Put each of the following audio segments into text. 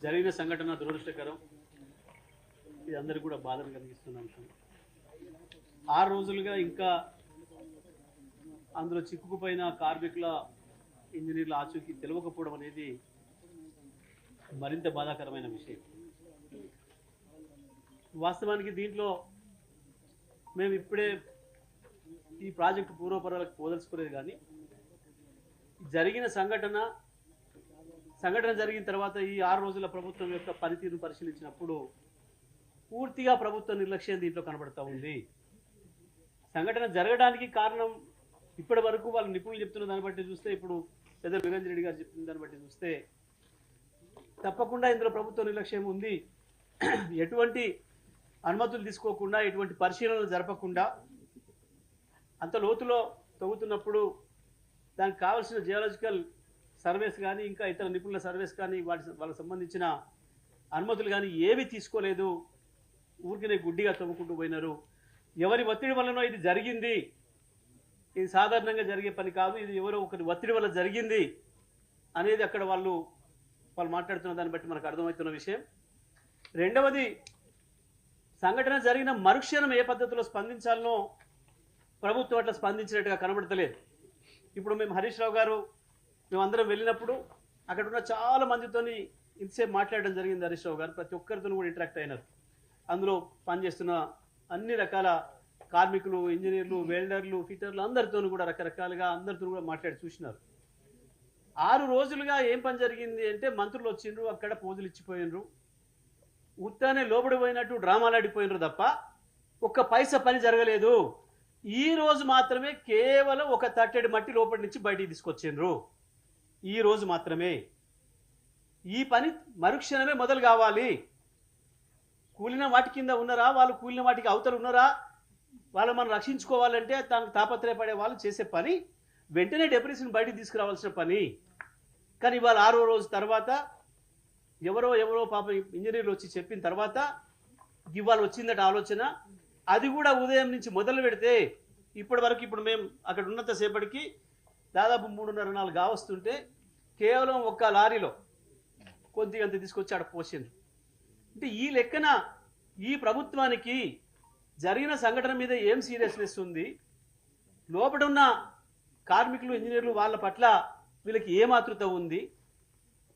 జరిగిన సంఘటన దురదృష్టకరం. ఇది అందరికీ కూడా బాధను కలిగిస్తున్న అంశం. 6 రోజులుగా ఇంకా అందులో చిక్కుకుపోయిన కార్మికుల ఇంజనీర్ల ఆచూకీ తెలియకపోవడం అనేది మరింత బాధాకరమైన విషయం. వాస్తవానికి దీంట్లో మేము ఇప్పుడే ఈ ప్రాజెక్టు పూర్వపరాలకు పోదలుచుకునేది, కానీ జరిగిన సంఘటన జరిగిన తర్వాత ఈ 6 రోజుల ప్రభుత్వం యొక్క పనితీరును పరిశీలించినప్పుడు పూర్తిగా ప్రభుత్వ నిర్లక్ష్యం దీంట్లో కనబడతా ఉంది. సంఘటన జరగడానికి కారణం ఇప్పటి వరకు వాళ్ళు నిపుణులు చెప్తున్న దాన్ని బట్టి చూస్తే, ఇప్పుడు పెద్ద నిరంజన్ రెడ్డి గారు చెప్తున్న దాన్ని బట్టి చూస్తే తప్పకుండా ఇందులో ప్రభుత్వ నిర్లక్ష్యం ఉంది. ఎటువంటి అనుమతులు తీసుకోకుండా, ఎటువంటి పరిశీలనలు జరపకుండా అంత లోతులో తవ్వుతున్నప్పుడు దానికి కావాల్సిన జియోలాజికల్ సర్వేస్ కానీ, ఇంకా ఇతర నిపుణుల సర్వేస్ కానీ, వాళ్ళకి సంబంధించిన అనుమతులు కానీ ఏవి తీసుకోలేదు. ఊరికినే గుడ్డిగా తవ్వుకుంటూ పోయినారు. ఎవరి ఒత్తిడి వల్లనో ఇది జరిగింది, ఇది సాధారణంగా జరిగే పని కాదు, ఇది ఎవరో ఒకరి ఒత్తిడి వల్ల జరిగింది అనేది అక్కడ వాళ్ళు మాట్లాడుతున్న దాన్ని బట్టి మనకు అర్థమవుతున్న విషయం. రెండవది, సంఘటన జరిగిన మరుక్షణం ఏ పద్ధతిలో స్పందించాలనో ప్రభుత్వం అట్లా స్పందించినట్టుగా కనబడతలేదు. ఇప్పుడు మేము హరీష్ రావు గారు మేమందరం వెళ్ళినప్పుడు అక్కడ ఉన్న చాలా మందితోని ఇంతసేపు మాట్లాడడం జరిగింది. హరీష్ రావు గారు ప్రతి ఒక్కరితో కూడా ఇంటరాక్ట్ అయినారు. అందులో పనిచేస్తున్న అన్ని రకాల కార్మికులు, ఇంజనీర్లు, వెల్డర్లు, ఫిటర్లు అందరితోనూ కూడా రకరకాలుగా అందరితో కూడా మాట్లాడి చూసినారు. 6 రోజులుగా ఏం పని జరిగింది అంటే, మంత్రులు వచ్చిండ్రు, అక్కడ పోజులు ఇచ్చిపోయినరు, ఉత్తానే లోబడిపోయినట్టు డ్రామాలు ఆడిపోయినరు తప్ప ఒక్క పైసా పని జరగలేదు. ఈ రోజు మాత్రమే కేవలం ఒక తట్టెడి మట్టి లోపలి నుంచి బయటికి తీసుకొచ్చిండ్రు. ఈ రోజు మాత్రమే. ఈ పని మరుక్షణమే మొదలు కావాలి. కూలిన వాటి కింద ఉన్నారా, వాళ్ళు కూలిన వాటికి అవతలు ఉన్నారా, వాళ్ళు మనం రక్షించుకోవాలంటే తనకు తాపత్రయపడే వాళ్ళు చేసే పని వెంటనే డెప్రెషన్ బయటికి తీసుకురావాల్సిన పని. కానీ ఇవాళ 6వ రోజు తర్వాత ఎవరో పాప ఇంజనీర్లు వచ్చి చెప్పిన తర్వాత ఇవాళ వచ్చిందట ఆలోచన. అది కూడా ఉదయం నుంచి మొదలు పెడితే ఇప్పటి వరకు, ఇప్పుడు మేము అక్కడ ఉన్నంతసేపటికి దాదాపు 3:30-4 కావస్తుంటే కేవలం ఒక్క లారీలో కొద్దిగా తీసుకొచ్చి ఆడ పోసిండ్రు. అంటే ఈ లెక్కన ఈ ప్రభుత్వానికి జరిగిన సంఘటన మీద ఏం సీరియస్నెస్ ఉంది, లోపల ఉన్న కార్మికులు, ఇంజనీర్లు వాళ్ళ పట్ల వీళ్ళకి ఏం ఆతృత ఉంది,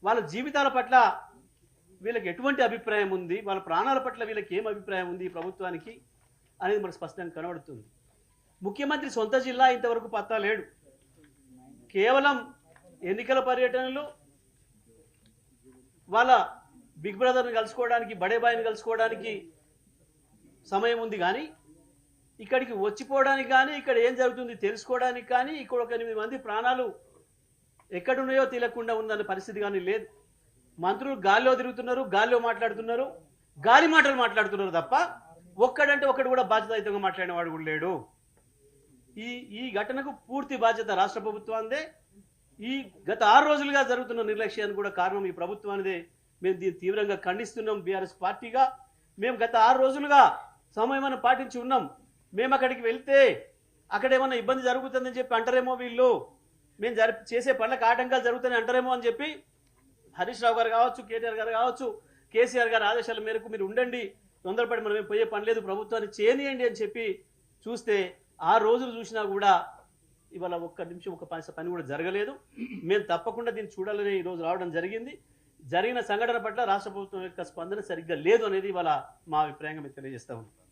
వాళ్ళ జీవితాల పట్ల వీళ్ళకి ఎటువంటి అభిప్రాయం ఉంది, వాళ్ళ ప్రాణాల పట్ల వీళ్ళకి ఏం అభిప్రాయం ఉంది ఈ ప్రభుత్వానికి అనేది మనకు స్పష్టంగా కనబడుతుంది. ముఖ్యమంత్రి సొంత జిల్లా ఇంతవరకు పత్తా లేడు. కేవలం ఎన్నికల పర్యటనలు, వాళ్ళ బిగ్ బ్రదర్ని కలుసుకోవడానికి, బడేబాయిని కలుసుకోవడానికి సమయం ఉంది, కానీ ఇక్కడికి వచ్చిపోవడానికి కానీ, ఇక్కడ ఏం జరుగుతుంది తెలుసుకోవడానికి కానీ, ఇక్కడ ఒక 8 మంది ప్రాణాలు ఎక్కడున్నాయో తెలియకుండా ఉందన్న పరిస్థితి కానీ లేదు. మంత్రులు గాల్లో తిరుగుతున్నారు, గాల్లో మాట్లాడుతున్నారు, గాలి మాటలు మాట్లాడుతున్నారు తప్ప ఒక్కడంటే ఒక్కడు కూడా బాధ్యతాయుతంగా మాట్లాడిన వాడు కూడా లేడు. ఈ ఘటనకు పూర్తి బాధ్యత రాష్ట్ర ప్రభుత్వానిదే. ఈ గత 6 రోజులుగా జరుగుతున్న నిర్లక్ష్యానికి కూడా కారణం ఈ ప్రభుత్వానిదే. మేము దీన్ని తీవ్రంగా ఖండిస్తున్నాం. బీఆర్ఎస్ పార్టీగా మేము గత 6 రోజులుగా సమయం పాటించి ఉన్నాం. మేము అక్కడికి వెళ్తే అక్కడ ఏమన్నా ఇబ్బంది జరుగుతుందని చెప్పి అంటారేమో, వీళ్ళు మేము చేసే పనులకు ఆటంకాలు జరుగుతాయని అంటారేమో అని చెప్పి హరీష్ రావు గారు కావచ్చు, కేటీఆర్ గారు కావచ్చు, కేసీఆర్ గారి ఆదేశాల మేరకు మీరు ఉండండి, తొందరపడి మనం పోయే పని లేదు, ప్రభుత్వాన్ని చేయనియండి అని చెప్పి చూస్తే 6 రోజులు చూసినా కూడా ఇవాళ ఒక్క నిమిషం ఒక్క పని కూడా జరగలేదు. మేము తప్పకుండా దీన్ని చూడాలని ఈరోజు రావడం జరిగింది. జరిగిన సంఘటన పట్ల రాష్ట్ర ప్రభుత్వం యొక్క స్పందన సరిగ్గా లేదు అనేది ఇవాళ మా అభిప్రాయంగా మేము తెలియజేస్తా ఉన్నాం.